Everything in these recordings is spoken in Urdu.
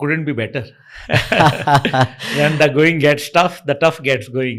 Couldn't be better. When the going gets tough, the tough gets going.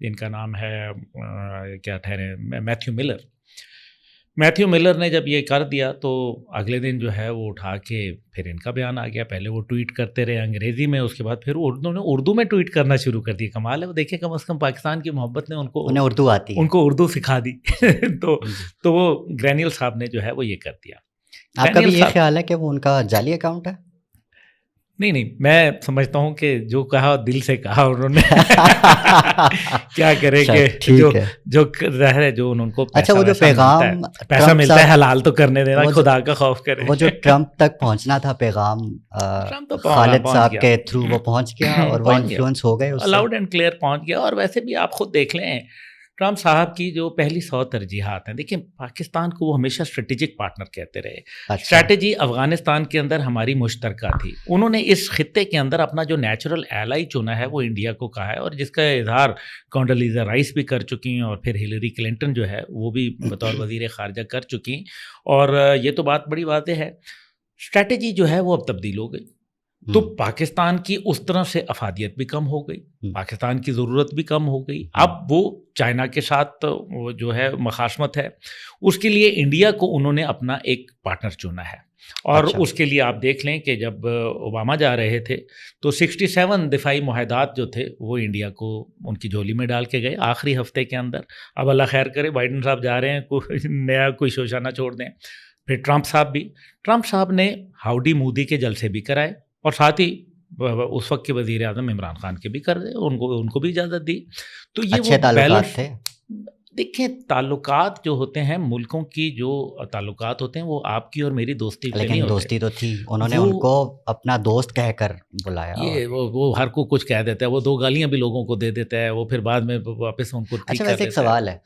جن کا نام ہے کیا ٹھہرے میتھیو ملر نے جب یہ کر دیا تو اگلے دن جو ہے وہ اٹھا کے پھر ان کا بیان آ گیا. پہلے وہ ٹویٹ کرتے رہے انگریزی میں, اس کے بعد پھر اردو میں ٹویٹ کرنا شروع کر دیا. کمال ہے, وہ دیکھیں کم از کم پاکستان کی محبت نے انہیں اردو آتی ہے, ان کو اردو سکھا دی. تو وہ گرینیل صاحب نے جو ہے وہ یہ کر دیا. آپ کا بھی یہ خیال ہے کہ وہ ان کا جعلی اکاؤنٹ ہے؟ نہیں, میں سمجھتا ہوں کہ جو کہا دل سے کہا انہوں نے. کیا کرے کہ جو ظاہر ہے جو ان کو اچھا وہ جو پیسہ ملتا ہے حلال تو کرنے دینا, خدا کا خوف کرے. وہ جو ٹرمپ تک پہنچنا تھا پیغام خالد صاحب کے تھرو وہ پہنچ گیا اور وہ انفلوئنس ہو گئے, لاؤڈ اینڈ کلیئر پہنچ گیا. اور ویسے بھی آپ خود دیکھ لیں ٹرمپ صاحب کی جو پہلی 100 ترجیحات ہیں, دیکھیں پاکستان کو وہ ہمیشہ اسٹریٹجک پارٹنر کہتے رہے. اسٹریٹجی افغانستان کے اندر ہماری مشترکہ تھی. انہوں نے اس خطے کے اندر اپنا جو نیچرل ایلائی چنا ہے وہ انڈیا کو کہا ہے, اور جس کا اظہار کونڈولیزا رائس بھی کر چکی ہیں, اور پھر ہلیری کلنٹن جو ہے وہ بھی بطور وزیر خارجہ کر چکی. اور یہ تو بات بڑی واضح ہے, اسٹریٹجی جو ہے وہ اب تبدیل ہو گئی. تو پاکستان کی اس طرح سے افادیت بھی کم ہو گئی, پاکستان کی ضرورت بھی کم ہو گئی. اب وہ چائنا کے ساتھ جو ہے مخاصمت ہے, اس کے لیے انڈیا کو انہوں نے اپنا ایک پارٹنر چنا ہے. اور اس کے لیے آپ دیکھ لیں کہ جب اوباما جا رہے تھے تو 67 دفاعی معاہدات جو تھے وہ انڈیا کو ان کی جھولی میں ڈال کے گئے آخری ہفتے کے اندر. اب اللہ خیر کرے, بائیڈن صاحب جا رہے ہیں, کوئی نیا کوئی شوشہ نہ چھوڑ دیں. پھر ٹرمپ صاحب نے ہاؤڈی مودی کے جلسے بھی کرائے, اور ساتھ ہی اس وقت کے وزیر اعظم عمران خان کے بھی کر دے, ان کو بھی اجازت دی. تو یہ اچھے تعلقات تھے. دیکھیں تعلقات جو ہوتے ہیں, ملکوں کی جو تعلقات ہوتے ہیں وہ آپ کی اور میری دوستی کے نہیں ہوتے. دوستی تو تھی, انہوں نے ان کو اپنا دوست کہہ کر بلایا. یہ وہ ہر کو کچھ کہہ دیتا ہے, وہ 2 گالیاں بھی لوگوں کو دے دیتا ہے, وہ پھر بعد میں واپس ان کو ٹھیک کر دیتا ہے. اچھا ویسے ایک سوال ہے,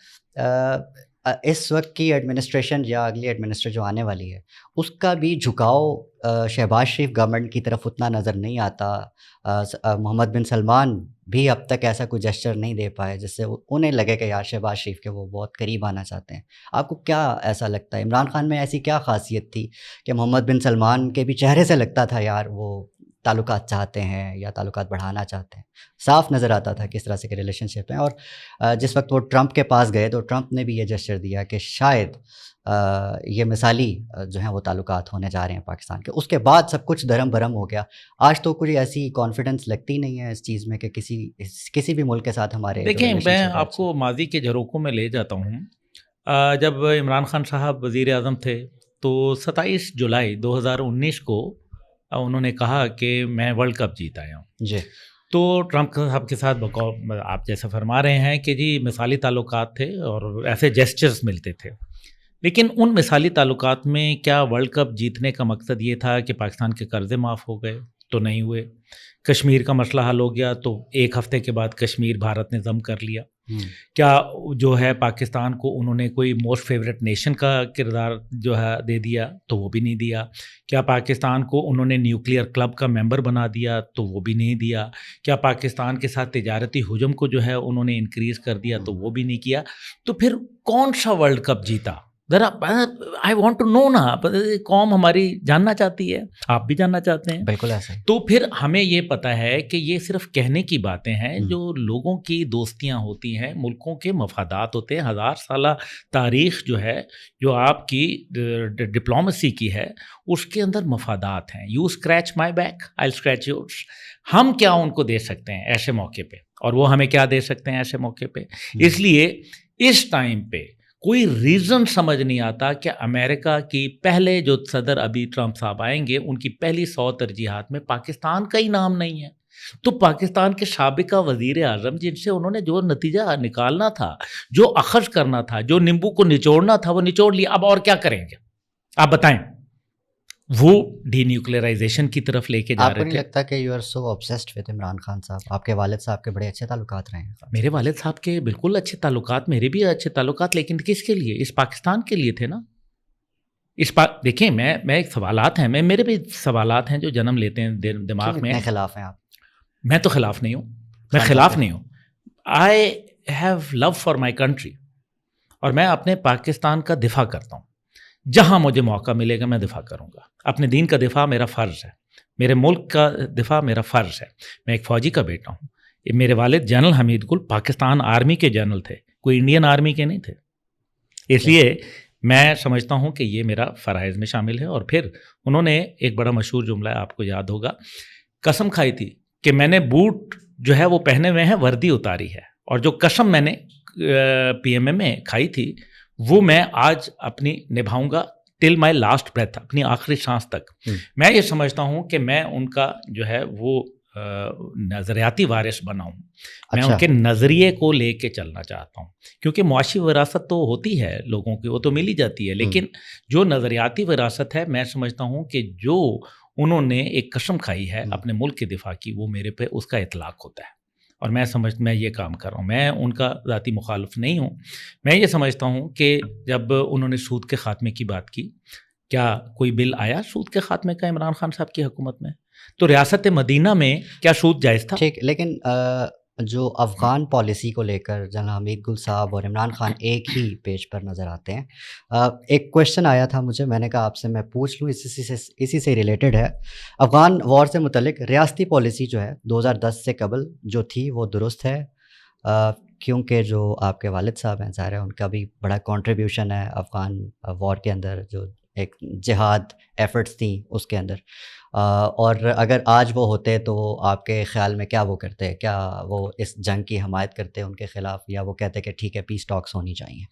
اس وقت کی ایڈمنسٹریشن یا اگلی ایڈمنسٹریشن جو آنے والی ہے اس کا بھی جھکاؤ شہباز شریف گورنمنٹ کی طرف اتنا نظر نہیں آتا. محمد بن سلمان بھی اب تک ایسا کوئی جسچر نہیں دے پائے جس سے انہیں لگے کہ یار شہباز شریف کے وہ بہت قریب آنا چاہتے ہیں. آپ کو کیا ایسا لگتا ہے عمران خان میں ایسی کیا خاصیت تھی کہ محمد بن سلمان کے بھی چہرے سے لگتا تھا یار وہ تعلقات چاہتے ہیں یا تعلقات بڑھانا چاہتے ہیں, صاف نظر آتا تھا کس طرح سے کہ ریلیشن شپ ہیں. اور جس وقت وہ ٹرمپ کے پاس گئے تو ٹرمپ نے بھی یہ جسچر دیا کہ شاید یہ مثالی جو ہیں وہ تعلقات ہونے جا رہے ہیں پاکستان کے. اس کے بعد سب کچھ درم برم ہو گیا. آج تو کوئی ایسی کانفیڈنس لگتی نہیں ہے اس چیز میں کہ کسی بھی ملک کے ساتھ ہمارے. دیکھیں میں آپ کو ماضی کے جھروکوں میں لے جاتا ہوں. جب عمران خان صاحب وزیر اعظم تھے تو 27 جولائی 2019 کو انہوں نے کہا کہ میں ورلڈ کپ جیت آیا ہوں. جی. تو ٹرمپ صاحب کے ساتھ آپ جیسے فرما رہے ہیں کہ جی مثالی تعلقات تھے اور ایسے جیسچرز ملتے تھے, لیکن ان مثالی تعلقات میں کیا ورلڈ کپ جیتنے کا مقصد یہ تھا کہ پاکستان کے قرضے معاف ہو گئے؟ تو نہیں ہوئے. کشمیر کا مسئلہ حل ہو گیا تو 1 ہفتے کے بعد کشمیر بھارت نے ضم کر لیا. کیا جو ہے پاکستان کو انہوں نے کوئی موسٹ فیوریٹ نیشن کا کردار جو ہے دے دیا؟ تو وہ بھی نہیں دیا. کیا پاکستان کو انہوں نے نیوکلیئر کلب کا ممبر بنا دیا؟ تو وہ بھی نہیں دیا. کیا پاکستان کے ساتھ تجارتی حجم کو جو ہے انہوں نے انکریز کر دیا؟ تو وہ بھی نہیں کیا. تو پھر کون سا ورلڈ کپ جیتا؟ ذرا آئی وانٹ ٹو نو نا. قوم ہماری جاننا چاہتی ہے, آپ بھی جاننا چاہتے ہیں. بالکل ایسا. تو پھر ہمیں یہ پتہ ہے کہ یہ صرف کہنے کی باتیں ہیں. جو لوگوں کی دوستیاں ہوتی ہیں, ملکوں کے مفادات ہوتے ہیں. 1000 سالہ تاریخ جو ہے, جو آپ کی ڈپلومیسی کی ہے, اس کے اندر مفادات ہیں. You scratch my back, I scratch yours. ہم کیا ان کو دے سکتے ہیں ایسے موقع پہ, اور وہ ہمیں کیا دے سکتے ہیں ایسے موقع پہ. اس لیے اس ٹائم پہ کوئی ریزن سمجھ نہیں آتا کہ امریکہ کی پہلے جو صدر ابھی ٹرمپ صاحب آئیں گے, ان کی پہلی 100 ترجیحات میں پاکستان کا ہی نام نہیں ہے. تو پاکستان کے سابقہ وزیر اعظم جن سے انہوں نے جو نتیجہ نکالنا تھا, جو اخذ کرنا تھا, جو نیمبو کو نچوڑنا تھا, وہ نچوڑ لیا. اب اور کیا کریں گے آپ بتائیں؟ وہ ڈی نیوکلیئرائزیشن کی طرف لے کے جا رہے تھے. آپ کو نہیں لگتا کہ you are so obsessed with Imran Khan صاحب؟ آپ کے والد صاحب کے بڑے اچھے تعلقات رہے ہیں. میرے والد صاحب کے بالکل اچھے تعلقات, میرے بھی اچھے تعلقات, لیکن کس کے لیے؟ اس پاکستان کے لیے تھے نا. دیکھیں میں ایک سوالات ہیں, میرے بھی سوالات ہیں جو جنم لیتے ہیں دماغ میں. خلاف ہیں آپ؟ میں تو خلاف نہیں ہوں, میں خلاف نہیں ہوں. I have love for my country, اور میں اپنے پاکستان کا دفاع کرتا ہوں. جہاں مجھے موقع ملے گا میں دفاع کروں گا. اپنے دین کا دفاع میرا فرض ہے, میرے ملک کا دفاع میرا فرض ہے. میں ایک فوجی کا بیٹا ہوں. میرے والد جنرل حمید گل پاکستان آرمی کے جنرل تھے, کوئی انڈین آرمی کے نہیں تھے. اس لیے میں سمجھتا ہوں کہ یہ میرا فرائض میں شامل ہے. اور پھر انہوں نے ایک بڑا مشہور جملہ ہے, آپ کو یاد ہوگا, قسم کھائی تھی کہ میں نے بوٹ جو ہے وہ پہنے ہوئے ہیں, وردی اتاری ہے, اور جو قسم میں نے پی ایم اے میں کھائی تھی وہ میں آج اپنی نبھاؤں گا ٹل مائی لاسٹ بریتھ, اپنی آخری سانس تک. میں یہ سمجھتا ہوں کہ میں ان کا جو ہے وہ نظریاتی وارث بنا ہوں. میں ان کے نظریے کو لے کے چلنا چاہتا ہوں, کیونکہ معاشی وراثت تو ہوتی ہے لوگوں کی, وہ تو مل ہی جاتی ہے, لیکن جو نظریاتی وراثت ہے میں سمجھتا ہوں کہ جو انہوں نے ایک قسم کھائی ہے اپنے ملک کے دفاع کی, وہ میرے پہ اس کا اطلاق ہوتا ہے. اور میں یہ کام کر رہا ہوں, میں ان کا ذاتی مخالف نہیں ہوں. میں یہ سمجھتا ہوں کہ جب انہوں نے سود کے خاتمے کی بات کی, کیا کوئی بل آیا سود کے خاتمے کا عمران خان صاحب کی حکومت میں؟ تو ریاست مدینہ میں کیا سود جائز تھا؟ ٹھیک, لیکن جو افغان پالیسی کو لے کر جنرل حمید گل صاحب اور عمران خان ایک ہی پیج پر نظر آتے ہیں. ایک کویشچن آیا تھا مجھے, میں نے کہا آپ سے میں پوچھ لوں, اسی سے ریلیٹڈ ہے. افغان وار سے متعلق ریاستی پالیسی جو ہے 2010 سے قبل جو تھی وہ درست ہے, کیونکہ جو آپ کے والد صاحب ہیں ظاہر ہے ان کا بھی بڑا کنٹریبیوشن ہے افغان وار کے اندر, جو ایک جہاد ایفرٹس تھیں اس کے اندر. اور اگر آج وہ ہوتے تو آپ کے خیال میں کیا وہ کرتے, کیا وہ اس جنگ کی حمایت کرتے ان کے خلاف, یا وہ کہتے کہ ٹھیک ہے پیس ٹاکس ہونی چاہیے؟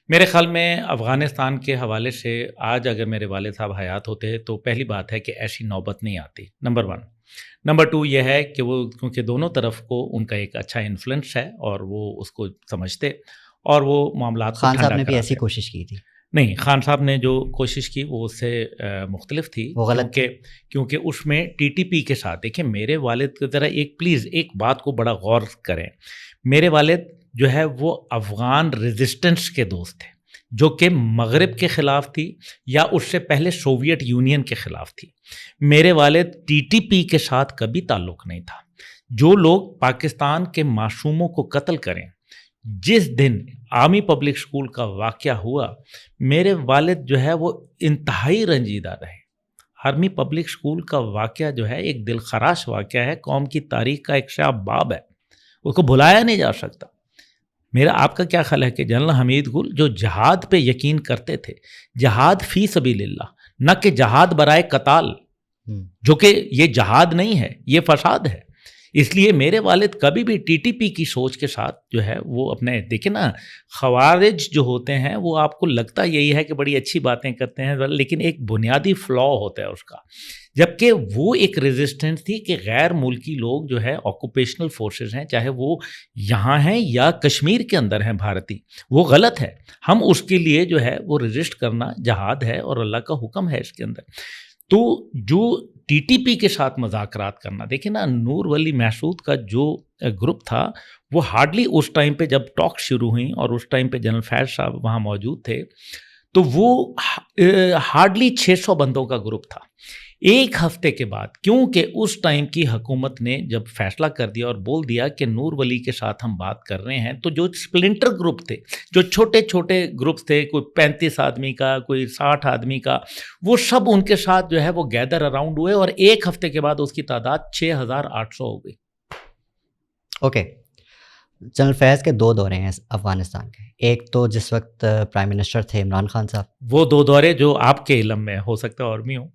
میرے خیال میں افغانستان کے حوالے سے آج اگر میرے والد صاحب حیات ہوتے تو پہلی بات ہے کہ ایسی نوبت نہیں آتی, نمبر 1. نمبر 2 یہ ہے کہ وہ کیونکہ دونوں طرف کو ان کا ایک اچھا انفلوئنس ہے اور وہ اس کو سمجھتے اور وہ معاملات خان صاحب نے بھی ایسی کوشش کی تھی. نہیں, خان صاحب نے جو کوشش کی وہ اس سے مختلف تھی, وہ غلط کیونکہ اس میں ٹی ٹی پی کے ساتھ, دیکھیں میرے والد کی ذرا پلیز ایک بات کو بڑا غور کریں, میرے والد جو ہے وہ افغان ریزسٹنس کے دوست تھے, جو کہ مغرب کے خلاف تھی یا اس سے پہلے سوویت یونین کے خلاف تھی. میرے والد ٹی ٹی پی کے ساتھ کبھی تعلق نہیں تھا. جو لوگ پاکستان کے معصوموں کو قتل کریں, جس دن آرمی پبلک اسکول کا واقعہ ہوا میرے والد جو ہے وہ انتہائی رنجیدہ رہے. آرمی پبلک اسکول کا واقعہ جو ہے ایک دل خراش واقعہ ہے, قوم کی تاریخ کا ایک شعب باب ہے, اس کو بھلایا نہیں جا سکتا. میرا آپ کا کیا خیال ہے کہ جنرل حمید گل جو جہاد پہ یقین کرتے تھے, جہاد فی سبیل اللہ, نہ کہ جہاد برائے قتال, جو کہ یہ جہاد نہیں ہے, یہ فساد ہے. اس لیے میرے والد کبھی بھی ٹی ٹی پی کی سوچ کے ساتھ جو ہے وہ اپنے, دیکھیں نا خوارج جو ہوتے ہیں وہ آپ کو لگتا یہی ہے کہ بڑی اچھی باتیں کرتے ہیں, لیکن ایک بنیادی فلا ہوتا ہے اس کا, جبکہ وہ ایک ریزسٹنس تھی کہ غیر ملکی لوگ جو ہے آکوپیشنل فورسز ہیں, چاہے وہ یہاں ہیں یا کشمیر کے اندر ہیں بھارتی, وہ غلط ہے. ہم اس کے لیے جو ہے وہ رجسٹ کرنا جہاد ہے اور اللہ کا حکم ہے اس کے اندر. تو جو ٹی ٹی پی کے ساتھ مذاکرات کرنا, دیکھیں نا نور ولی محسود کا جو گروپ تھا وہ ہارڈلی اس ٹائم پہ جب ٹاک شروع ہوئیں اور اس ٹائم پہ جنرل فیض صاحب وہاں موجود تھے, تو وہ ہارڈلی 600 بندوں کا گروپ تھا. ایک ہفتے کے بعد, کیونکہ اس ٹائم کی حکومت نے جب فیصلہ کر دیا اور بول دیا کہ نور ولی کے ساتھ ہم بات کر رہے ہیں, تو جو سپلنٹر گروپ تھے, جو چھوٹے چھوٹے گروپس تھے, کوئی 35 آدمی کا, کوئی 60 آدمی کا, وہ سب ان کے ساتھ جو ہے وہ گیدر اراؤنڈ ہوئے, اور ایک ہفتے کے بعد اس کی تعداد 6800 ہو گئی. اوکے, جنرل فیض کے 2 دورے ہیں افغانستان کے. ایک تو جس وقت پرائم منسٹر تھے عمران خان صاحب, وہ 2 دورے جو آپ کے علم میں ہو سکتا ہے اور بھی ہوں.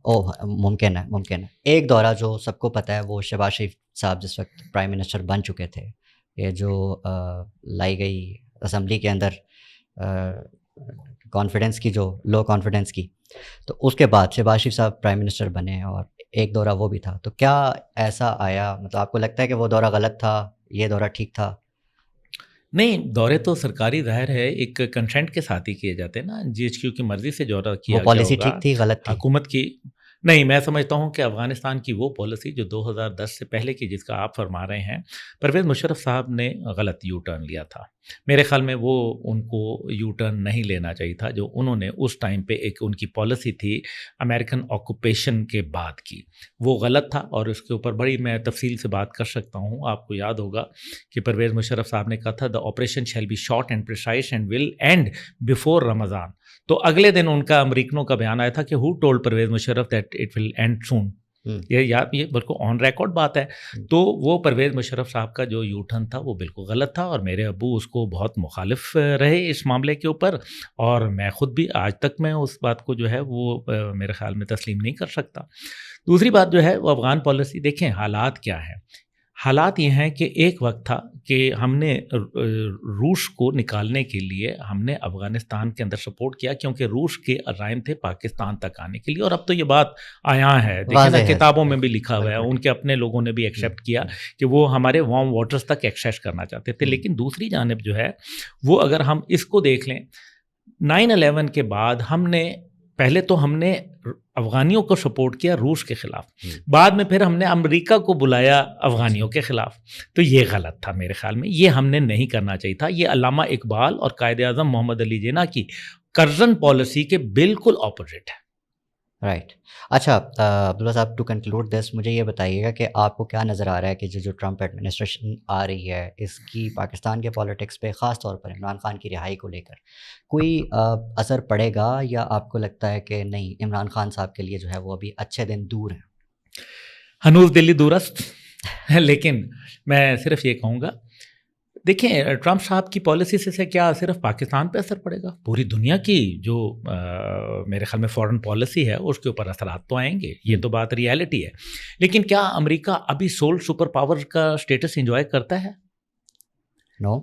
ممکن ہے. ایک دورہ جو سب کو پتہ ہے وہ شہباز شریف صاحب جس وقت پرائم منسٹر بن چکے تھے, یہ جو لائی گئی اسمبلی کے اندر کانفیڈنس کی, جو لو کانفیڈنس کی, تو اس کے بعد شہباز شریف صاحب پرائم منسٹر بنے اور ایک دورہ وہ بھی تھا. تو کیا ایسا آیا, مطلب آپ کو لگتا ہے کہ وہ دورہ غلط تھا, یہ دورہ ٹھیک تھا؟ نہیں, دورے تو سرکاری ظاہر ہے ایک کنسنٹ کے ساتھ ہی کیے جاتے ہیں نا, جی ایچ کیو کی مرضی سے دورہ کیا گیا. وہ پالیسی ٹھیک تھی غلط تھی حکومت کی؟ نہیں, میں سمجھتا ہوں کہ افغانستان کی وہ پالیسی جو 2010 سے پہلے کی, جس کا آپ فرما رہے ہیں, پرویز مشرف صاحب نے غلط یو ٹرن لیا تھا. میرے خیال میں وہ ان کو یو ٹرن نہیں لینا چاہیے تھا جو انہوں نے اس ٹائم پہ ایک ان کی پالیسی تھی امریکن آکوپیشن کے بعد کی, وہ غلط تھا. اور اس کے اوپر بڑی میں تفصیل سے بات کر سکتا ہوں. آپ کو یاد ہوگا کہ پرویز مشرف صاحب نے کہا تھا the operation shall be short and precise and will end before Ramzan. تو اگلے دن ان کا امریکنوں کا بیان آیا تھا کہ he told Pervez Musharraf that it will end soon. یہ بالکل آن ریکارڈ بات ہے. تو وہ پرویز مشرف صاحب کا جو یو ٹرن تھا وہ بالکل غلط تھا، اور میرے ابو اس کو بہت مخالف رہے اس معاملے کے اوپر، اور میں خود بھی آج تک میں اس بات کو جو ہے وہ میرے خیال میں تسلیم نہیں کر سکتا. دوسری بات جو ہے وہ افغان پالیسی، دیکھیں حالات کیا ہیں. حالات یہ ہیں کہ ایک وقت تھا کہ ہم نے روس کو نکالنے کے لیے ہم نے افغانستان کے اندر سپورٹ کیا، کیونکہ روس کے عزائم تھے پاکستان تک آنے کے لیے، اور اب تو یہ بات آیا ہے، دیکھیں نا کتابوں میں بھی لکھا ہوا ہے، ان کے اپنے لوگوں نے بھی ایکسیپٹ کیا کہ وہ ہمارے وارم واٹرز تک ایکسیس کرنا چاہتے تھے. لیکن دوسری جانب جو ہے وہ اگر ہم اس کو دیکھ لیں، 9/11 کے بعد ہم نے پہلے تو ہم نے افغانیوں کو سپورٹ کیا روس کے خلاف، بعد میں پھر ہم نے امریکہ کو بلایا افغانیوں کے خلاف. تو یہ غلط تھا میرے خیال میں، یہ ہم نے نہیں کرنا چاہیے تھا. یہ علامہ اقبال اور قائد اعظم محمد علی جناح کی کرزن پالیسی کے بالکل اپوزٹ ہے. رائٹ. اچھا عبداللہ صاحب، ٹو کنکلوڈ دس، مجھے یہ بتائیے گا کہ آپ کو کیا نظر آ رہا ہے کہ جو ٹرمپ ایڈمنسٹریشن آ رہی ہے اس کی پاکستان کے پالیٹکس پہ، خاص طور پر عمران خان کی رہائی کو لے کر کوئی اثر پڑے گا، یا آپ کو لگتا ہے کہ نہیں، عمران خان صاحب کے لیے جو ہے وہ ابھی اچھے دن دور ہیں؟ ہنوز دلی دورست. لیکن میں صرف یہ کہوں گا، دیکھیں ٹرمپ صاحب کی پالیسی سے کیا صرف پاکستان پہ اثر پڑے گا؟ پوری دنیا کی جو میرے خیال میں فورن پالیسی ہے اس کے اوپر اثرات تو آئیں گے، یہ تو بات ریالٹی ہے. لیکن کیا امریکہ ابھی سول سپر پاور کا سٹیٹس انجوائے کرتا ہے؟ نو،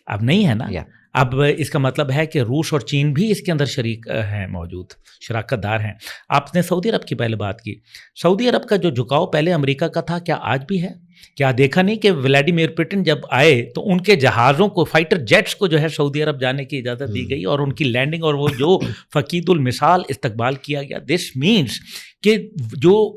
اب نہیں ہے نا. اب اس کا مطلب ہے کہ روس اور چین بھی اس کے اندر شریک ہیں، موجود شراکت دار ہیں. آپ نے سعودی عرب کی پہلے بات کی، سعودی عرب کا جو جھکاؤ پہلے امریکہ کا تھا کیا آج بھی ہے؟ کیا دیکھا نہیں کہ ولاڈیمیر پوٹن جب آئے تو ان کے جہازوں کو، فائٹر جیٹس کو جو ہے سعودی عرب جانے کی اجازت دی گئی، اور ان کی لینڈنگ اور وہ جو فقید المثال استقبال کیا گیا. دس مینس کہ جو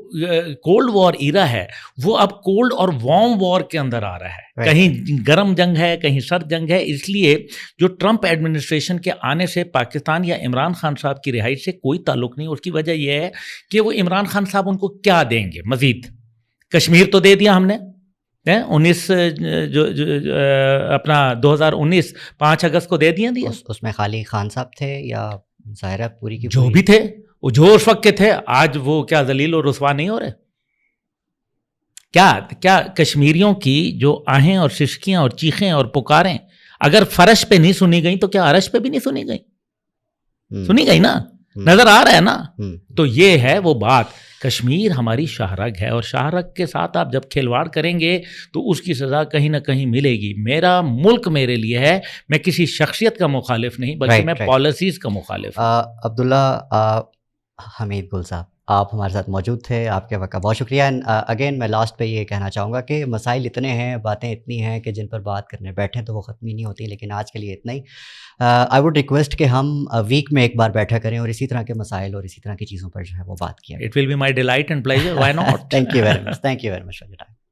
کولڈ وار ایرا ہے وہ اب کولڈ اور وارم وار کے اندر آ رہا ہے. کہیں گرم جنگ ہے، کہیں سرد جنگ ہے. اس لیے جو ٹرمپ ایڈمنسٹریشن کے آنے سے پاکستان یا عمران خان صاحب کی رہائی سے کوئی تعلق نہیں. اس کی وجہ یہ ہے کہ وہ عمران خان صاحب ان کو کیا دیں گے مزید؟ کشمیر تو دے دیا ہم نے 2019 5 اگست کو دے دیا. اس میں خالی خان صاحب تھے یا ظاہرہ پوری کی جو بھی تھے، وہ جو اس وقت کے تھے، آج وہ کیا ذلیل اور رسوا نہیں ہو رہے؟ کیا کشمیریوں کی جو آہیں اور سسکیاں اور چیخیں اور پکاریں اگر فرش پہ نہیں سنی گئیں تو کیا عرش پہ بھی نہیں سنی گئیں؟ سنی گئی نا، نظر آ رہا ہے نا. تو یہ ہے وہ بات. کشمیر ہماری شاہرگ ہے، اور شاہرگ کے ساتھ آپ جب کھلواڑ کریں گے تو اس کی سزا کہیں نہ کہیں ملے گی. میرا ملک میرے لیے ہے، میں کسی شخصیت کا مخالف نہیں بلکہ میں پالیسیز کا مخالف ہوں. عبداللہ حمید گل صاحب، آپ ہمارے ساتھ موجود تھے، آپ کے وقت کا بہت شکریہ. اگین میں لاسٹ پہ یہ کہنا چاہوں گا کہ مسائل اتنے ہیں، باتیں اتنی ہیں کہ جن پر بات کرنے بیٹھیں تو وہ ختم ہی نہیں ہوتی. لیکن آج کے لیے اتنا ہی. آئی ووڈ ریکویسٹ کہ ہم ویک میں ایک بار بیٹھا کریں اور اسی طرح کے مسائل اور اسی طرح کی چیزوں پر جو ہے وہ بات کیا. It will be my delight and pleasure. Why not? Thank you very much. Thank you very much for your time.